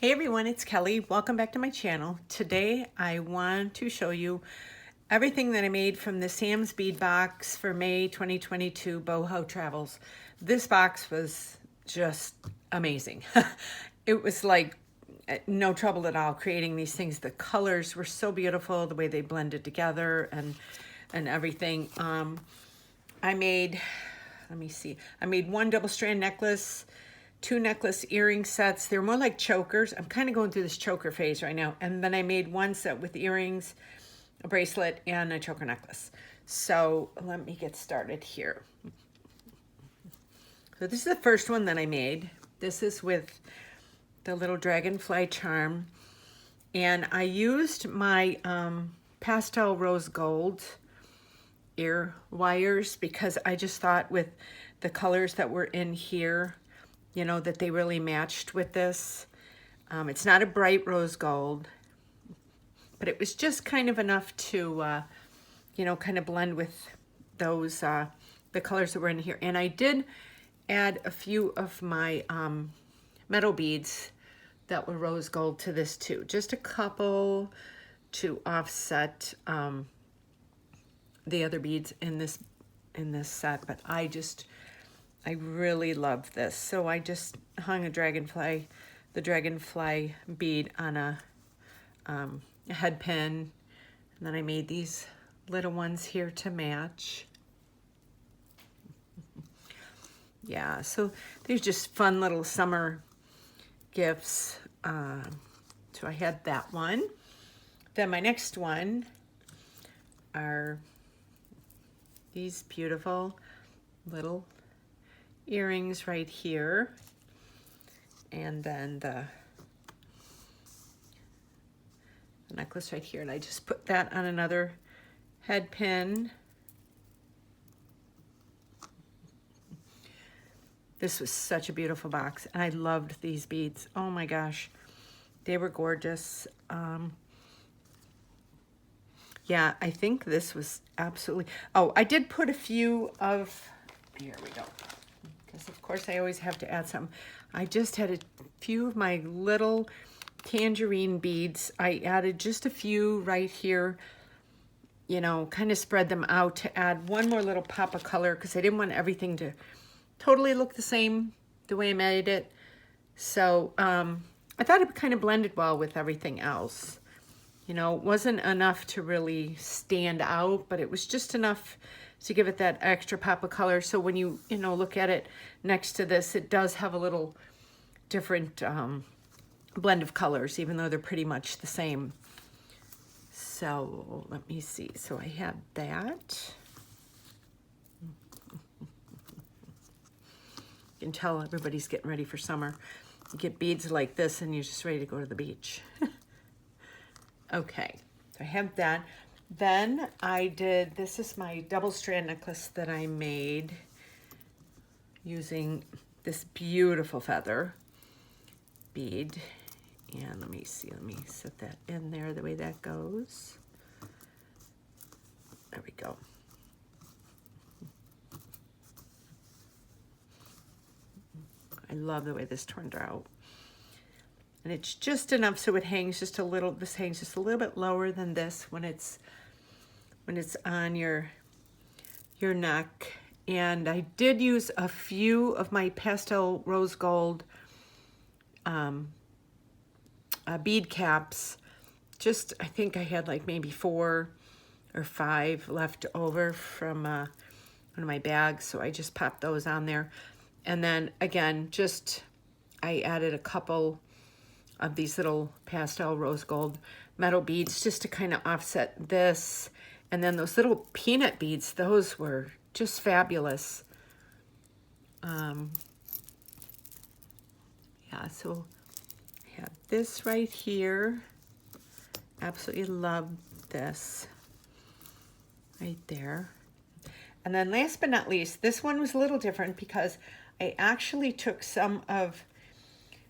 Hey everyone, it's Kelly. Welcome back to my channel. Today I want to show you everything that I made from the Sam's Bead box for May 2022 Boho Travels. This box was just amazing. It was like no trouble at all creating these things. The colors were so beautiful, the way they blended together and everything. I made, let me see, I made one double strand necklace, two necklace earring sets. They're more like chokers. I'm kind of going through this choker phase right now. And then I made one set with earrings, a bracelet, and a choker necklace. So let me get started here. So this is the first one that I made. This is with the little dragonfly charm. And I used my pastel rose gold ear wires because I just thought with the colors that were in here, you know, that they really matched with this. It's not a bright rose gold, but it was just kind of enough to, you know, kind of blend with those, the colors that were in here. And I did add a few of my metal beads that were rose gold to this too. Just a couple to offset the other beads in this set, but I really love this. So I just hung the dragonfly bead on a head pin. And then I made these little ones here to match. Yeah, so these just fun little summer gifts. So I had that one. Then my next one are these beautiful little earrings right here, and then the necklace right here, and I just put that on another head pin. This was such a beautiful box, and I loved these beads. Oh my gosh, they were gorgeous. Yeah, I think this was absolutely, oh, I did put a few of, here we go. Because of course I always have to add some. I just had a few of my little tangerine beads. I added just a few right here, you know, kind of spread them out to add one more little pop of color because I didn't want everything to totally look the same the way I made it. So I thought it kind of blended well with everything else. You know, it wasn't enough to really stand out, but it was just enough to give it that extra pop of color. So when you know, look at it next to this, it does have a little different blend of colors, even though they're pretty much the same. So let me see. So I had that. You can tell everybody's getting ready for summer. You get beads like this and you're just ready to go to the beach. Okay, so I have that. Then I did, this is my double strand necklace that I made using this beautiful feather bead. And let me see, let me set that in there the way that goes. There we go. I love the way this turned out. And it's just enough so it hangs just a little, this hangs just a little bit lower than this when it's on your neck. And I did use a few of my pastel rose gold bead caps. Just, I think I had like maybe 4 or 5 left over from one of my bags. So I just popped those on there. And then again, just, I added a couple of these little pastel rose gold metal beads just to kind of offset this. And then those little peanut beads, those were just fabulous. Yeah, so I have this right here. Absolutely love this right there. And then last but not least, this one was a little different because I actually took some of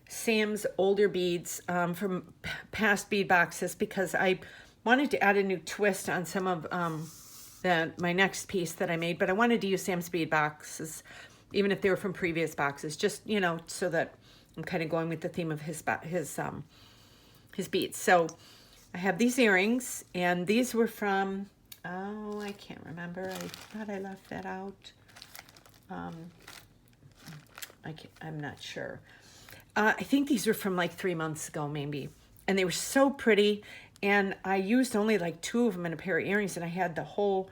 Sam's older beads from past bead boxes because I wanted to add a new twist on some of my next piece that I made, but I wanted to use Sam's bead boxes, even if they were from previous boxes, just, you know, so that I'm kind of going with the theme of his beads. So I have these earrings, and these were from, oh, I can't remember. I thought I left that out. I'm not sure. I think these were from like 3 months ago, maybe. And they were so pretty. And I used only like 2 of them in a pair of earrings, and I had the whole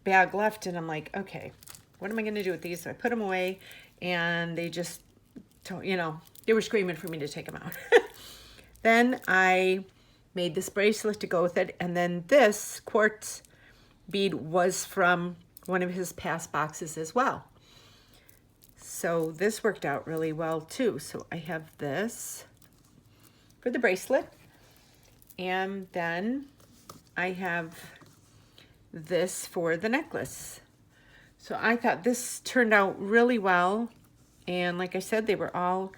bag left. And I'm like, okay, what am I going to do with these? So I put them away, and they just, you know, they were screaming for me to take them out. Then I made this bracelet to go with it. And then this quartz bead was from one of his past boxes as well. So this worked out really well too. So I have this for the bracelet. And then I have this for the necklace. So I thought this turned out really well. And like I said, they were all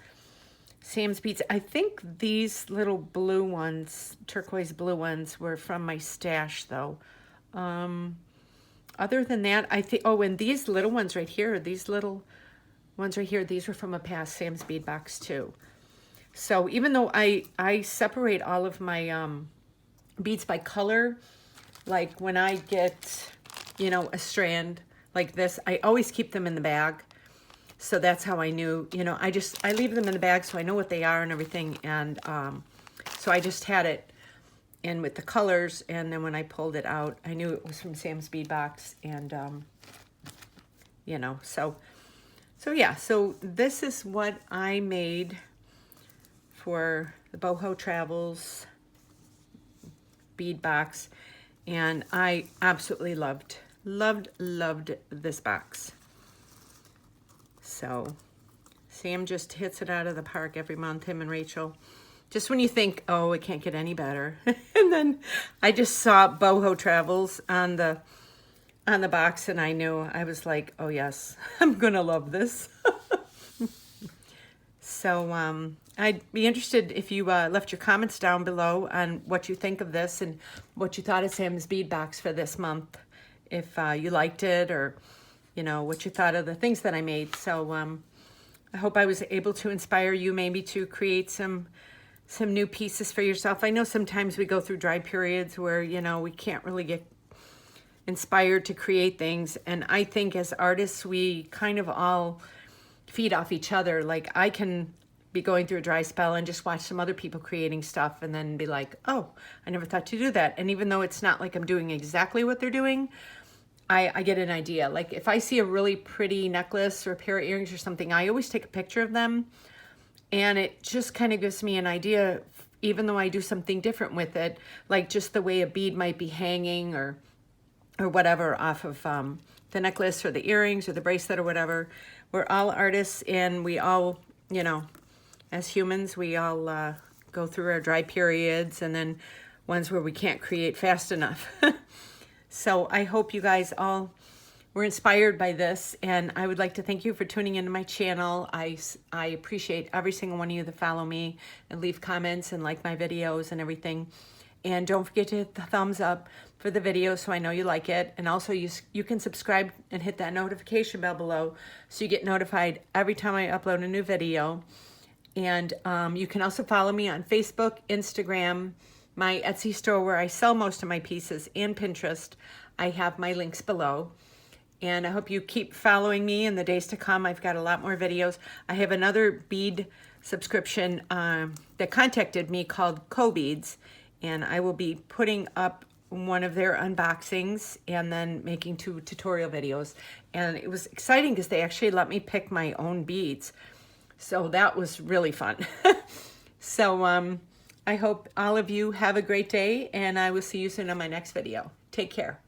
Sam's beads. I think these little blue ones, turquoise blue ones, were from my stash though. Other than that, I think, oh, and these little ones right here, these little ones right here, these were from a past Sam's bead box too. So even though I separate all of my beads by color, like when I get, you know, a strand like this, I always keep them in the bag. So that's how I knew, you know, I leave them in the bag so I know what they are and everything. And so I just had it in with the colors. And then when I pulled it out, I knew it was from Sam's bead box. And, you know, so yeah, so this is what I made for the Boho Travels bead box. And I absolutely loved this box. So Sam just hits it out of the park every month, him and Rachel. Just when you think, oh, it can't get any better. And then I just saw Boho Travels on the box, and I knew, I was like, oh yes, I'm gonna love this. So I'd be interested if you left your comments down below on what you think of this and what you thought of Sam's bead box for this month. If you liked it, or you know, what you thought of the things that I made. So I hope I was able to inspire you maybe to create some new pieces for yourself. I know sometimes we go through dry periods where, you know, we can't really get inspired to create things. And I think as artists, we kind of all feed off each other. Like I can be going through a dry spell and just watch some other people creating stuff and then be like, oh, I never thought to do that. And even though it's not like I'm doing exactly what they're doing, I get an idea. Like if I see a really pretty necklace or a pair of earrings or something, I always take a picture of them, and it just kind of gives me an idea, even though I do something different with it, like just the way a bead might be hanging or whatever off of the necklace or the earrings or the bracelet or whatever. We're all artists, and we all, you know, as humans, we all go through our dry periods and then ones where we can't create fast enough. So I hope you guys all were inspired by this, and I would like to thank you for tuning into my channel. I appreciate every single one of you that follow me and leave comments and like my videos and everything. And don't forget to hit the thumbs up for the video so I know you like it. And also you can subscribe and hit that notification bell below so you get notified every time I upload a new video. And you can also follow me on Facebook, Instagram, my Etsy store where I sell most of my pieces, and Pinterest. I have my links below. And I hope you keep following me in the days to come. I've got a lot more videos. I have another bead subscription that contacted me called Co-Beads, and I will be putting up one of their unboxings and then making 2 tutorial videos. And it was exciting because they actually let me pick my own beads. So that was really fun. So I hope all of you have a great day, and I will see you soon on my next video. Take care.